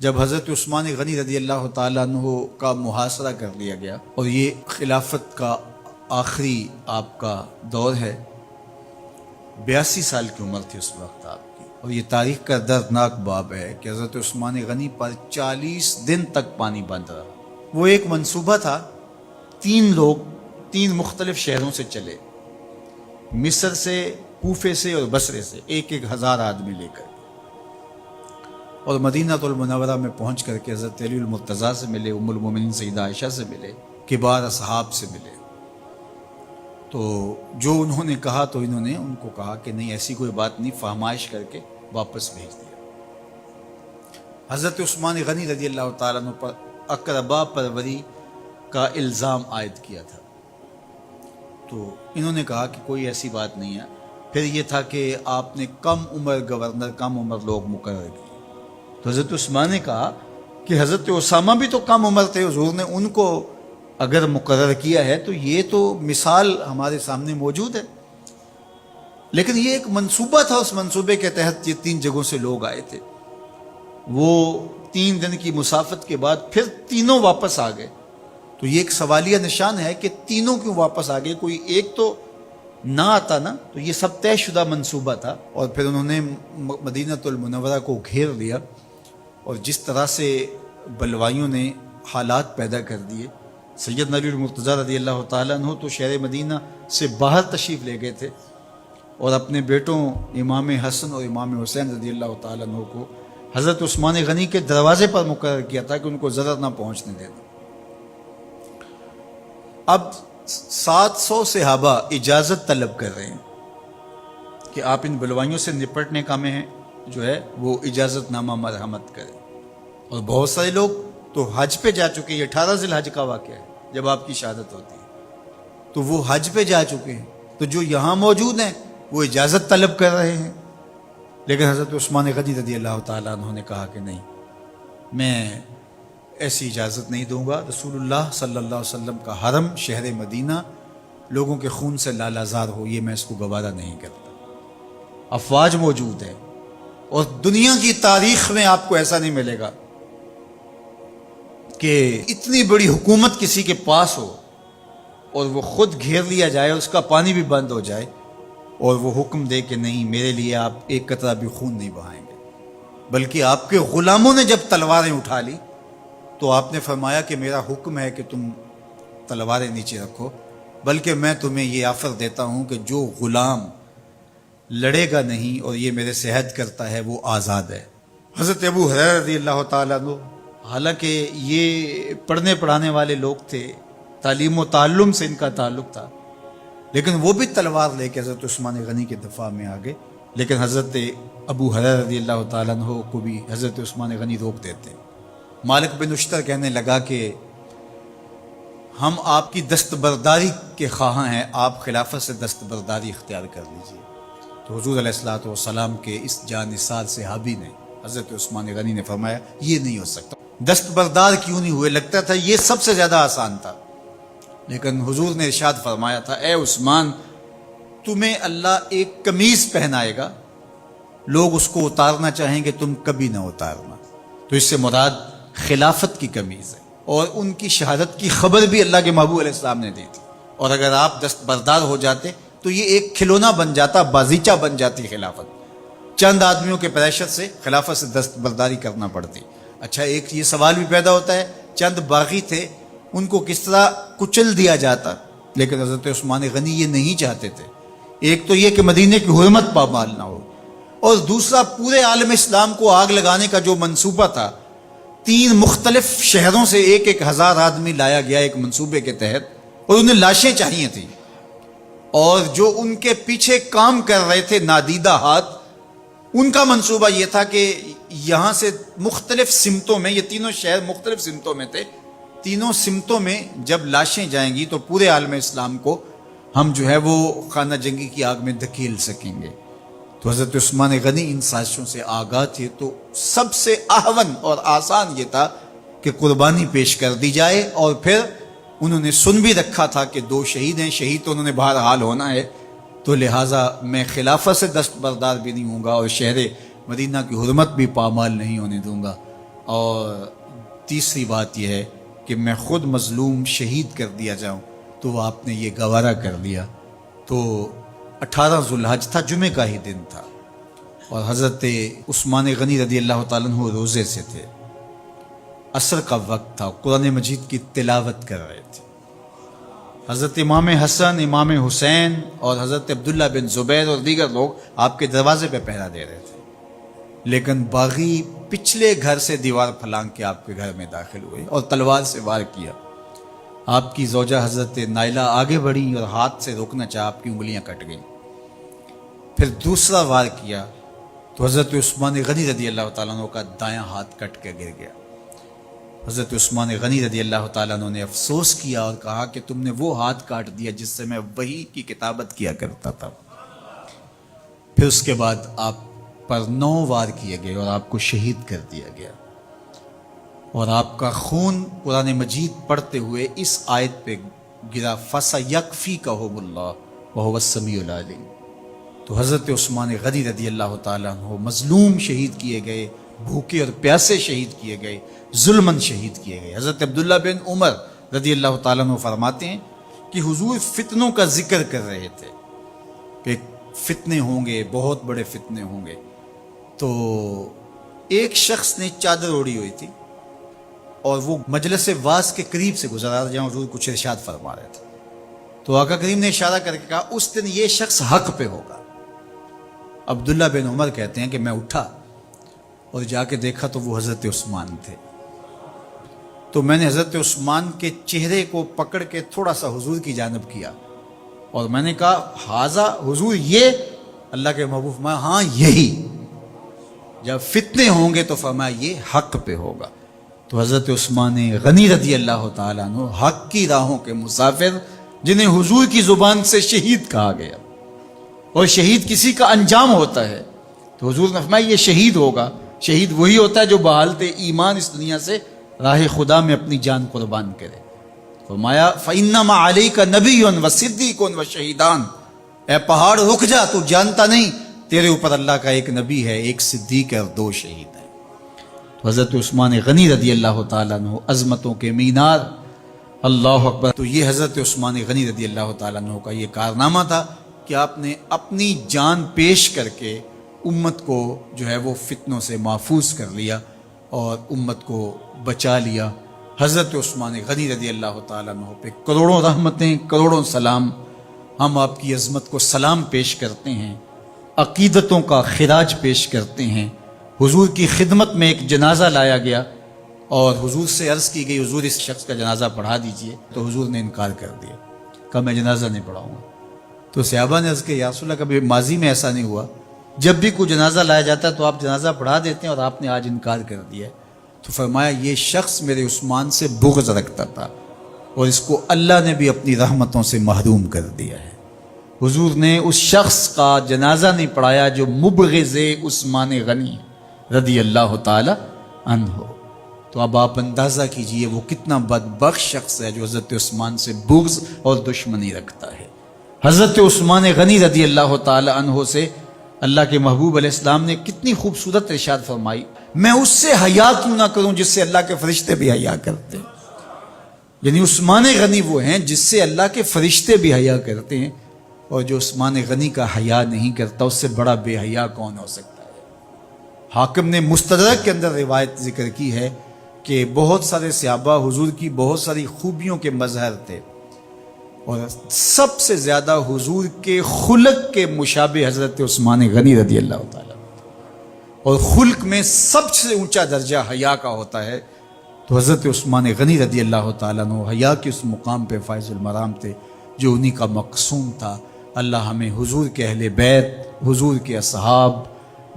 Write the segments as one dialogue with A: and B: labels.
A: جب حضرت عثمان غنی رضی اللہ تعالیٰ عنہ کا محاصرہ کر لیا گیا اور یہ خلافت کا آخری آپ کا دور ہے، 82 سال کی عمر تھی اس وقت آپ کی، اور یہ تاریخ کا دردناک باب ہے کہ حضرت عثمان غنی پر 40 دن تک پانی بند رہا۔ وہ ایک منصوبہ تھا، 3 لوگ 3 مختلف شہروں سے چلے، مصر سے، کوفے سے اور بصرے سے، 1,000 آدمی لے کر، اور مدینہ المنورہ میں پہنچ کر کے حضرت علی المرتضیٰ سے ملے، ام المومنین سیدہ عائشہ سے ملے، کبار اصحاب سے ملے۔ تو جو انہوں نے کہا تو انہوں نے ان کو کہا کہ نہیں، ایسی کوئی بات نہیں، فہمائش کر کے واپس بھیج دیا۔ حضرت عثمان غنی رضی اللہ تعالیٰ عنہ پر اقربا پروری کا الزام عائد کیا تھا، تو انہوں نے کہا کہ کوئی ایسی بات نہیں ہے۔ پھر یہ تھا کہ آپ نے کم عمر گورنر، کم عمر لوگ مقرر کیے، تو حضرت عثمان نے کہا کہ حضرت اسامہ بھی تو کم عمر تھے، حضور نے ان کو اگر مقرر کیا ہے تو یہ تو مثال ہمارے سامنے موجود ہے، لیکن یہ ایک منصوبہ تھا، اس منصوبے کے تحت یہ 3 جگہوں سے لوگ آئے تھے۔ وہ 3 دن کی مسافت کے بعد پھر تینوں واپس آ گئے، تو یہ ایک سوالیہ نشان ہے کہ تینوں کیوں واپس آ گئے، کوئی ایک تو نہ آتا نا، تو یہ سب طے شدہ منصوبہ تھا۔ اور پھر انہوں نے مدینہ المنورہ کو گھیر لیا، اور جس طرح سے بلوائیوں نے حالات پیدا کر دیے، سید علی المرتضیٰ رضی اللہ تعالیٰ عنہ تو شہر مدینہ سے باہر تشریف لے گئے تھے، اور اپنے بیٹوں امام حسن اور امام حسین رضی اللہ تعالیٰ عنہ کو حضرت عثمان غنی کے دروازے پر مقرر کیا تھا کہ ان کو ضرر نہ پہنچنے دینا۔ اب 700 صحابہ اجازت طلب کر رہے ہیں کہ آپ ان بلوائیوں سے نپٹنے کا میں جو ہے وہ اجازت نامہ مرحمت کریں، اور بہت سارے لوگ تو حج پہ جا چکے، یہ 18 ذی الحج کا واقعہ ہے جب آپ کی شہادت ہوتی ہے، تو وہ حج پہ جا چکے ہیں، تو جو یہاں موجود ہیں وہ اجازت طلب کر رہے ہیں، لیکن حضرت عثمان غنی رضی اللہ تعالیٰ عنہ نے کہا کہ نہیں، میں ایسی اجازت نہیں دوں گا۔ رسول اللہ صلی اللہ علیہ وسلم کا حرم شہر مدینہ لوگوں کے خون سے لالازار ہو، یہ میں اس کو گوارا نہیں کرتا۔ افواج موجود ہے، اور دنیا کی تاریخ میں آپ کو ایسا نہیں ملے گا کہ اتنی بڑی حکومت کسی کے پاس ہو اور وہ خود گھیر لیا جائے، اس کا پانی بھی بند ہو جائے، اور وہ حکم دے کہ نہیں، میرے لیے آپ ایک قطرہ بھی خون نہیں بہائیں گے۔ بلکہ آپ کے غلاموں نے جب تلواریں اٹھا لی تو آپ نے فرمایا کہ میرا حکم ہے کہ تم تلواریں نیچے رکھو، بلکہ میں تمہیں یہ آفر دیتا ہوں کہ جو غلام لڑے گا نہیں اور یہ میرے سے عہد کرتا ہے وہ آزاد ہے۔ حضرت ابو ہریرہ رضی اللہ تعالیٰ عنہ، حالانکہ یہ پڑھنے پڑھانے والے لوگ تھے، تعلیم و تعلم سے ان کا تعلق تھا، لیکن وہ بھی تلوار لے کے حضرت عثمان غنی کے دفاع میں آ گئے، لیکن حضرت ابو ہریرہ رضی اللہ تعالیٰ عنہ کو بھی حضرت عثمان غنی روک دیتے۔ مالک بن اشتر کہنے لگا کہ ہم آپ کی دستبرداری کے خواہاں ہیں، آپ خلافت سے دستبرداری اختیار کر لیجیے۔ تو حضور علیہ الصلوۃ والسلام کے اس جانثار صحابی نے، حضرت عثمان غنی نے فرمایا یہ نہیں ہو سکتا۔ دستبردار کیوں نہیں ہوئے؟ لگتا تھا یہ سب سے زیادہ آسان تھا، لیکن حضور نے ارشاد فرمایا تھا، اے عثمان، تمہیں اللہ ایک قمیض پہنائے گا، لوگ اس کو اتارنا چاہیں گے، تم کبھی نہ اتارنا۔ تو اس سے مراد خلافت کی قمیض ہے، اور ان کی شہادت کی خبر بھی اللہ کے محبوب علیہ السلام نے دی تھی، اور اگر آپ دستبردار ہو جاتے تو یہ ایک کھلونا بن جاتا، بازیچہ بن جاتی خلافت۔ چند آدمیوں کے پریشر سے خلافت سے دستبرداری کرنا پڑتی۔ اچھا، ایک یہ سوال بھی پیدا ہوتا ہے، چند باغی تھے، ان کو کس طرح کچل دیا جاتا؟ لیکن حضرت عثمان غنی یہ نہیں چاہتے تھے۔ ایک تو یہ کہ مدینے کی حرمت پامال نہ ہو، اور دوسرا پورے عالم اسلام کو آگ لگانے کا جو منصوبہ تھا، 3 مختلف شہروں سے 1,000 آدمی لایا گیا ایک منصوبے کے تحت، اور انہیں لاشیں چاہیے تھیں، اور جو ان کے پیچھے کام کر رہے تھے نادیدہ ہاتھ، ان کا منصوبہ یہ تھا کہ یہاں سے مختلف سمتوں میں، یہ تینوں شہر مختلف سمتوں میں تھے، تینوں سمتوں میں جب لاشیں جائیں گی تو پورے عالم اسلام کو ہم جو ہے وہ خانہ جنگی کی آگ میں دھکیل سکیں گے۔ تو حضرت عثمان غنی ان سازشوں سے آگاہ تھے، تو سب سے اہون اور آسان یہ تھا کہ قربانی پیش کر دی جائے، اور پھر انہوں نے سن بھی رکھا تھا کہ 2 شہید ہیں، شہید تو انہوں نے بہرحال ہونا ہے، تو لہٰذا میں خلافت سے دستبردار بھی نہیں ہوں گا، اور شہر مدینہ کی حرمت بھی پامال نہیں ہونے دوں گا۔ اور تیسری بات یہ ہے کہ میں خود مظلوم شہید کر دیا جاؤں، تو آپ نے یہ گوارا کر لیا۔ تو 18 ذوالحج تھا، جمعے کا ہی دن تھا، اور حضرت عثمان غنی رضی اللہ تعالیٰ عنہ روزے سے تھے، عصر کا وقت تھا، قرآن مجید کی تلاوت کر رہے تھے۔ حضرت امام حسن، امام حسین اور حضرت عبداللہ بن زبیر اور دیگر لوگ آپ کے دروازے پہ پہرا دے رہے تھے، لیکن باغی پچھلے گھر سے دیوار پھلانگ کے آپ کے گھر میں داخل ہوئے اور تلوار سے وار کیا۔ آپ کی زوجہ حضرت نائلہ آگے بڑھی اور ہاتھ سے روکنا چاہا، آپ کی انگلیاں کٹ گئیں۔ پھر دوسرا وار کیا تو حضرت عثمان غنی رضی اللہ تعالیٰ عنہ کا دایاں ہاتھ کٹ کے گر گیا۔ حضرت عثمان غنی رضی اللہ تعالیٰ عنہ نے افسوس کیا اور کہا کہ تم نے وہ ہاتھ کاٹ دیا جس سے میں وحی کی کتابت کیا کرتا تھا۔ پھر اس کے بعد آپ پر 9 وار کیے گئے اور آپ کو شہید کر دیا گیا، اور آپ کا خون قرآن مجید پڑھتے ہوئے اس آیت پہ گرا، فَسَيَكْفِيكَهُمُ اللَّهُ وَهُوَ السَّمِيعُ الْعَلِيمُ۔ تو حضرت عثمان غنی رضی اللہ تعالیٰ عنہ مظلوم شہید کیے گئے، بھوکے اور پیاسے شہید کیے گئے، ظلماً شہید کیے گئے۔ حضرت عبداللہ بن عمر رضی اللہ تعالیٰ عنہ فرماتے ہیں کہ حضور فتنوں کا ذکر کر رہے تھے کہ فتنے ہوں گے، بہت بڑے فتنے ہوں گے۔ تو ایک شخص نے چادر اوڑھی ہوئی تھی اور وہ مجلس واعظ کے قریب سے گزرا جہاں حضور کچھ ارشاد فرما رہے تھے، تو آقا کریم نے اشارہ کر کے کہا اس دن یہ شخص حق پہ ہوگا۔ عبداللہ بن عمر کہتے ہیں کہ میں اٹھا اور جا کے دیکھا تو وہ حضرت عثمان تھے۔ تو میں نے حضرت عثمان کے چہرے کو پکڑ کے تھوڑا سا حضور کی جانب کیا اور میں نے کہا حاضہ حضور، یہ اللہ کے محبوب، میں ہاں یہی، جب فتنے ہوں گے تو فرمایا یہ حق پہ ہوگا۔ تو حضرت عثمان غنی رضی اللہ تعالیٰ عنہ حق کی راہوں کے مسافر، جنہیں حضور کی زبان سے شہید کہا گیا، اور شہید کسی کا انجام ہوتا ہے، تو حضور نے فرمایا یہ شہید ہوگا۔ شہید وہی ہوتا ہے جو بحالت ایمان اس دنیا سے راہ خدا میں اپنی جان قربان کرے۔ فرمایا فَإِنَّمَا عَلَيْكَ نَبِيٌّ وَصِدِّيقٌ وَشَهِيدَانِ، اے پہاڑ رک جا، تو جانتا نہیں تیرے اوپر اللہ کا ایک نبی ہے، ایک صدیق ہے اور 2 شہید ہیں۔ تو حضرت عثمان غنی رضی اللہ تعالیٰ عنہ عظمتوں کے مینار، اللہ اکبر۔ تو یہ حضرت عثمان غنی رضی اللہ تعالیٰ عنہ کا یہ کارنامہ تھا کہ آپ نے اپنی جان پیش کر کے امت کو جو ہے وہ فتنوں سے محفوظ کر لیا اور امت کو بچا لیا۔ حضرت عثمان غنی رضی اللہ تعالیٰ عنہ پہ کروڑوں رحمتیں، کروڑوں سلام۔ ہم آپ کی عظمت کو سلام پیش کرتے ہیں، عقیدتوں کا خراج پیش کرتے ہیں۔ حضور کی خدمت میں ایک جنازہ لایا گیا اور حضور سے عرض کی گئی حضور اس شخص کا جنازہ پڑھا دیجئے، تو حضور نے انکار کر دیا، کہا میں جنازہ نہیں پڑھاؤں گا۔ تو صحابہ نے عرض کیا یا رسول اللہ، کبھی ماضی میں ایسا نہیں ہوا، جب بھی کوئی جنازہ لایا جاتا ہے تو آپ جنازہ پڑھا دیتے ہیں اور آپ نے آج انکار کر دیا ہے؟ تو فرمایا یہ شخص میرے عثمان سے بغض رکھتا تھا اور اس کو اللہ نے بھی اپنی رحمتوں سے محروم کر دیا ہے۔ حضور نے اس شخص کا جنازہ نہیں پڑھایا جو مبغض عثمان غنی رضی اللہ تعالی عنہ۔ تو اب آپ اندازہ کیجئے وہ کتنا بدبخت شخص ہے جو حضرت عثمان سے بغض اور دشمنی رکھتا ہے۔ حضرت عثمان غنی رضی اللہ تعالی عنہ سے اللہ کے محبوب علیہ السلام نے کتنی خوبصورت ارشاد فرمائی، میں اس سے حیا کیوں نہ کروں جس سے اللہ کے فرشتے بھی حیا کرتے ہیں۔ یعنی عثمان غنی وہ ہیں جس سے اللہ کے فرشتے بھی حیا کرتے ہیں، اور جو عثمان غنی کا حیا نہیں کرتا اس سے بڑا بے حیا کون ہو سکتا ہے۔ حاکم نے مستدرک کے اندر روایت ذکر کی ہے کہ بہت سارے صحابہ حضور کی بہت ساری خوبیوں کے مظہر تھے، اور سب سے زیادہ حضور کے خلق کے مشابہ حضرت عثمان غنی رضی اللہ تعالیٰ، اور خلق میں سب سے اونچا درجہ حیا کا ہوتا ہے۔ تو حضرت عثمان غنی رضی اللہ تعالیٰ عنہ حیا کے اس مقام پہ فائز المرام تھے جو انہی کا مقصوم تھا۔ اللہ ہمیں حضور کے اہل بیت، حضور کے اصحاب،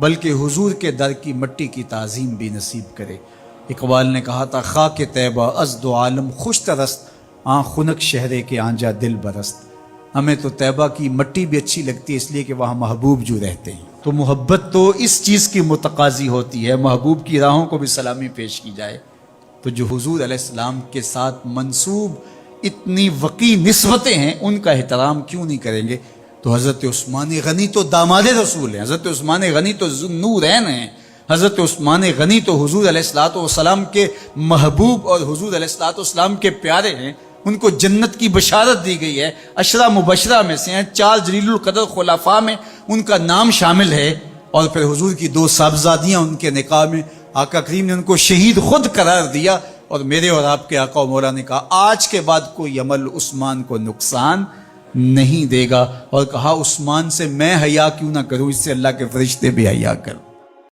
A: بلکہ حضور کے در کی مٹی کی تعظیم بھی نصیب کرے۔ اقبال نے کہا تھا خاک طیبہ از دو عالم خوش ترست، آن خنک شہرے کے آنجا دل برست۔ ہمیں تو طیبہ کی مٹی بھی اچھی لگتی ہے اس لیے کہ وہاں محبوب جو رہتے ہیں۔ تو محبت تو اس چیز کی متقاضی ہوتی ہے، محبوب کی راہوں کو بھی سلامی پیش کی جائے۔ تو جو حضور علیہ السلام کے ساتھ منسوب اتنی وقی نسبتیں ہیں ان کا احترام کیوں نہیں کریں گے؟ تو حضرت عثمان غنی تو داماد رسول ہیں، حضرت عثمان غنی تو ذو النورین ہیں، حضرت عثمان غنی تو حضور علیہ الصلوۃ والسلام کے محبوب اور حضور علیہ الصلوۃ والسلام کے پیارے ہیں، ان کو جنت کی بشارت دی گئی ہے، عشرہ مبشرہ میں سے ہیں، 4 جلیل القدر خلفاء میں ان کا نام شامل ہے، اور پھر حضور کی 2 صاحبزادیاں ان کے نکاح میں آقا کریم نے ان کو شہید خود قرار دیا، اور میرے اور آپ کے آقا و مولا نے کہا آج کے بعد کوئی عمل عثمان کو نقصان نہیں دے گا، اور کہا عثمان سے میں حیا کیوں نہ کروں، اس سے اللہ کے فرشتے بھی حیا کر